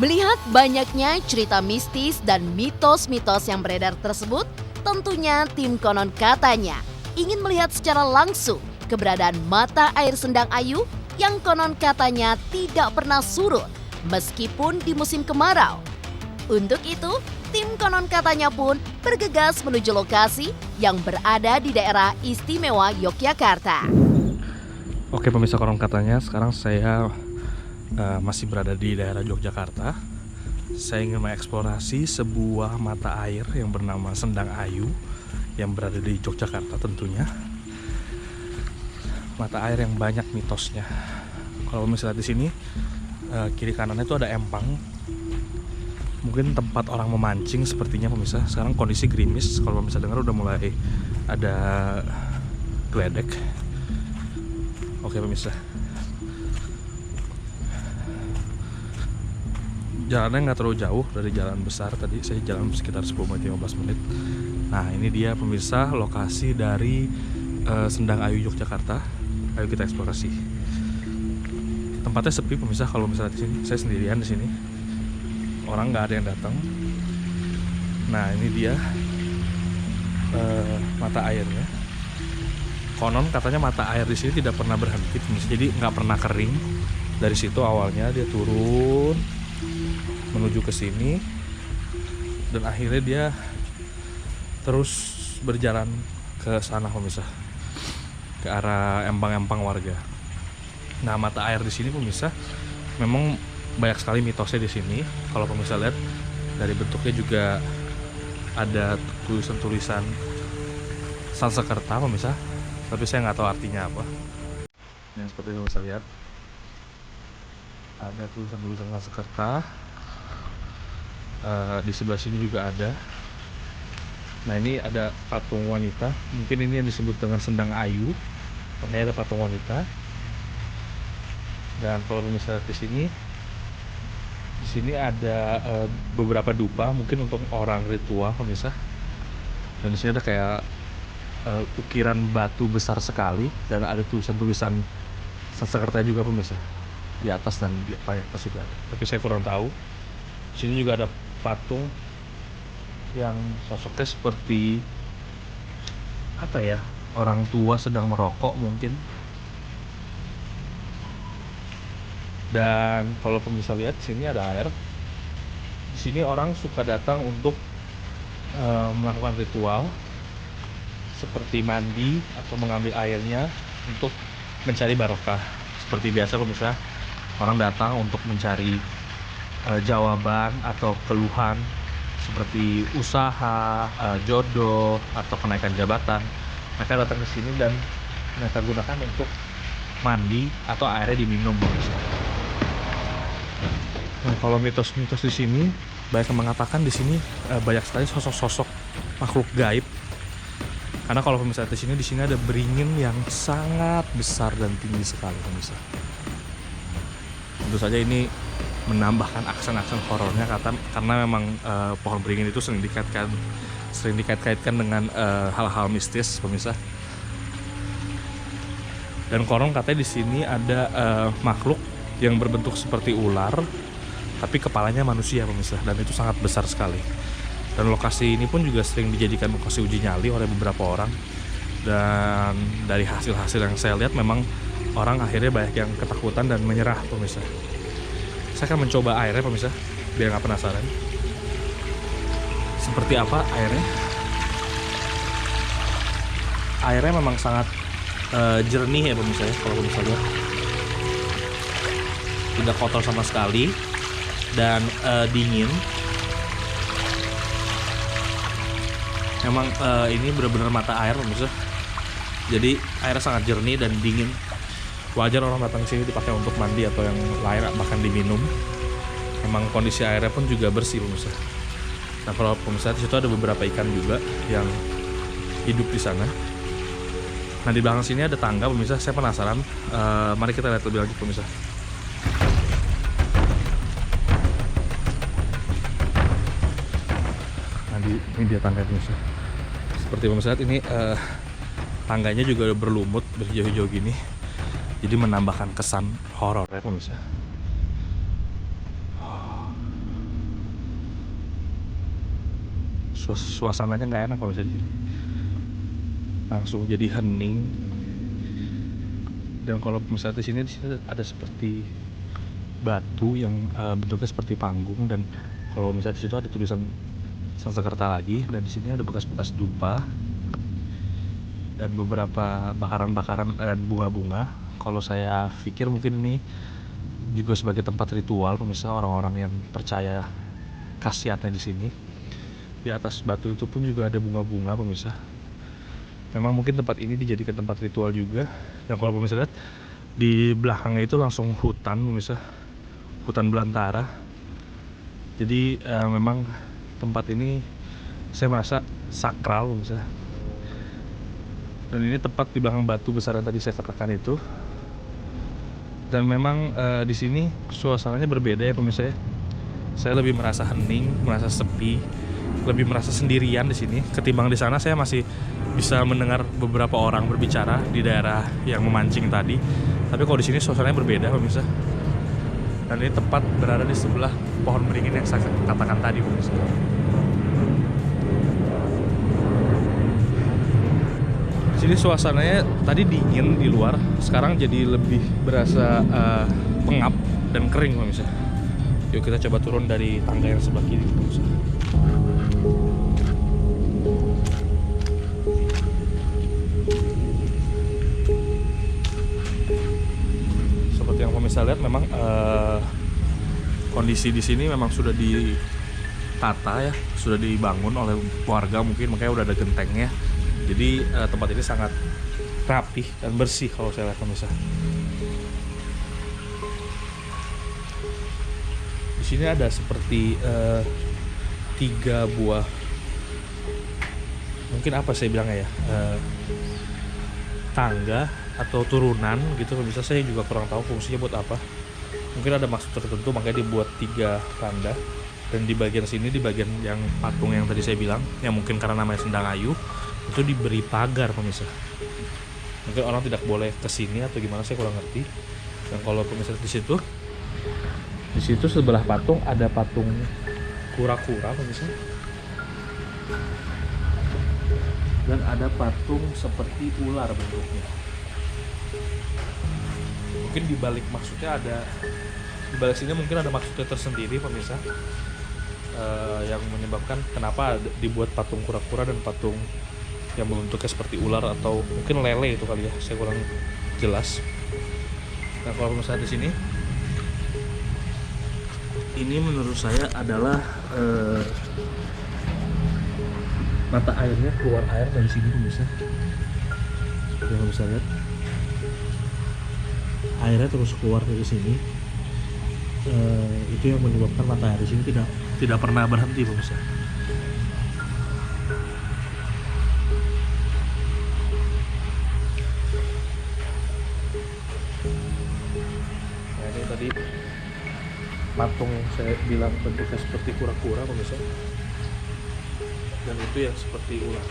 Melihat banyaknya cerita mistis dan mitos-mitos yang beredar tersebut, tentunya tim Konon Katanya ingin melihat secara langsung keberadaan mata air Sendang Ayu yang konon katanya tidak pernah surut meskipun di musim kemarau. Untuk itu, tim Konon Katanya pun bergegas menuju lokasi yang berada di daerah istimewa Yogyakarta. Oke pemirsa Konon Katanya, sekarang saya masih berada di daerah Yogyakarta. Saya ingin mengeksplorasi sebuah mata air yang bernama Sendang Ayu yang berada di Yogyakarta tentunya. Mata air yang banyak mitosnya. Kalau misalnya di sini kiri kanannya itu ada empang. Mungkin tempat orang memancing sepertinya pemirsa. Sekarang kondisi gerimis. Kalau misalnya dengar udah mulai ada geledek. Oke pemirsa. Jalannya nggak terlalu jauh dari jalan besar tadi. Saya jalan sekitar 10-15 menit. Nah ini dia pemirsa lokasi dari Sendang Ayu Yogyakarta. Ayo kita eksplorasi. Tempatnya sepi pemirsa. Kalau misalnya di sini saya sendirian di sini. Orang nggak ada yang datang. Nah ini dia mata airnya. Konon katanya mata air di sini tidak pernah berhenti pemirsa. Jadi nggak pernah kering. Dari situ awalnya dia turun menuju ke sini dan akhirnya dia terus berjalan ke sana pemirsa, ke arah empang-empang warga. Nah mata air di sini pemirsa memang banyak sekali mitosnya di sini. Kalau pemirsa lihat dari bentuknya juga ada tulisan-tulisan Sanskerta pemirsa, tapi saya nggak tahu artinya apa. Yang seperti yang pemirsa lihat ada tulisan-tulisan Sanskerta. Di sebelah sini juga ada. Nah ini ada patung wanita. Mungkin ini yang disebut dengan Sendang Ayu. Ini ada patung wanita. Dan kalau misalnya di sini ada beberapa dupa, mungkin untuk orang ritual pemirsa. Dan di sini ada kayak ukiran batu besar sekali dan ada tulisan-tulisan Sanskerta juga pemirsa. Di atas dan di atas juga ada. Tapi saya kurang tahu. Di sini juga ada patung yang sosoknya seperti apa ya, orang tua sedang merokok mungkin. Dan kalau pemirsa lihat sini ada air. Di sini orang suka datang untuk melakukan ritual seperti mandi atau mengambil airnya untuk mencari barokah. Seperti biasa pemirsa, orang datang untuk mencari jawaban atau keluhan seperti usaha, jodoh atau kenaikan jabatan. Mereka datang ke sini dan mereka gunakan untuk mandi atau airnya diminum. Nah, kalau mitos-mitos di sini banyak yang mengatakan di sini banyak sekali sosok-sosok makhluk gaib. Karena kalau misalnya di sini ada beringin yang sangat besar dan tinggi sekali pemirsa. Tentu saja ini menambahkan aksen-aksen horornya karena memang pohon beringin itu sering dikait-kaitkan dengan hal-hal mistis pemirsa. Dan konon katanya di sini ada makhluk yang berbentuk seperti ular tapi kepalanya manusia pemirsa, dan itu sangat besar sekali. Dan lokasi ini pun juga sering dijadikan lokasi uji nyali oleh beberapa orang. Dan dari hasil-hasil yang saya lihat memang orang akhirnya banyak yang ketakutan dan menyerah pemirsa. Saya akan mencoba airnya pemirsa, biar nggak penasaran. Seperti apa airnya? Airnya memang sangat jernih ya pemirsa ya, kalau pemirsa lihat. Tidak kotor sama sekali dan dingin. Memang ini benar-benar mata air pemirsa. Jadi airnya sangat jernih dan dingin. Wajar orang datang ke sini dipakai untuk mandi atau yang lain, bahkan diminum. Memang kondisi airnya pun juga bersih pemirsa. Nah kalau pemirsa di situ ada beberapa ikan juga yang hidup di sana. Nah di belakang sini ada tangga pemirsa. Saya penasaran. Mari kita lihat lebih lanjut pemirsa. Nah ini dia tangga pemirsa. Seperti pemirsa lihat ini tangganya juga berlumut berhijau-hijau gini. Jadi menambahkan kesan horor ya pemirsa. suasananya nggak enak kalau misalnya di sini. Langsung jadi hening. Dan kalau misalnya di sini ada seperti batu yang bentuknya seperti panggung, dan kalau misalnya di situ ada tulisan Sanskerta lagi, dan di sini ada bekas-bekas dupa dan beberapa bakaran-bakaran dan bunga-bunga. Kalau saya pikir mungkin ini juga sebagai tempat ritual pemirsa, orang-orang yang percaya khasiatnya di sini. Di atas batu itu pun juga ada bunga-bunga pemirsa. Memang mungkin tempat ini dijadikan tempat ritual juga. Dan kalau pemirsa lihat di belakangnya itu langsung hutan pemirsa, hutan belantara. Jadi memang tempat ini saya merasa sakral pemirsa. Dan ini tepat di belakang batu besar yang tadi saya katakan itu. Dan memang di sini suasananya berbeda ya pemirsa ya. Saya lebih merasa hening, merasa sepi, lebih merasa sendirian di sini ketimbang di sana. Saya masih bisa mendengar beberapa orang berbicara di daerah yang memancing tadi. Tapi kalau di sini suasananya berbeda pemirsa. Dan ini tepat berada di sebelah pohon beringin yang saya katakan tadi pemirsa. Di sini suasananya tadi dingin di luar, sekarang jadi lebih berasa pengap dan kering pemirsa. Yuk kita coba turun dari tangga yang sebelah kiri pemirsa. Seperti yang pemirsa lihat, memang kondisi di sini memang sudah ditata ya, sudah dibangun oleh warga mungkin, makanya udah ada gentengnya. Jadi tempat ini sangat rapih dan bersih kalau saya lihat pemirsa. Di sini ada seperti 3 buah, mungkin apa saya bilangnya ya, tangga atau turunan gitu pemirsa. Saya juga kurang tahu fungsinya buat apa. Mungkin ada maksud tertentu makanya dibuat 3 tanda. Dan di bagian sini, di bagian yang patung yang tadi saya bilang, yang mungkin karena namanya Sendang Ayu, itu diberi pagar pemirsa. Mungkin orang tidak boleh kesini atau gimana, saya kurang ngerti. Dan kalau pemirsa di situ sebelah patung ada patung kura-kura pemirsa. Dan ada patung seperti ular bentuknya. Mungkin di balik maksudnya ada, di balik sini mungkin ada maksudnya tersendiri pemirsa. Yang menyebabkan kenapa dibuat patung kura-kura dan patung yang bentuknya seperti ular atau mungkin lele itu kali ya, saya kurang jelas. Nah kalau misalnya di sini, ini menurut saya adalah mata airnya, keluar air dari sini pemirsa. Seperti yang bisa lihat, airnya terus keluar dari sini. Itu yang menyebabkan mata air di sini tidak pernah berhenti pemirsa. Tadi patung yang saya bilang bentuknya seperti kura-kura pemirsa, dan itu yang seperti ular.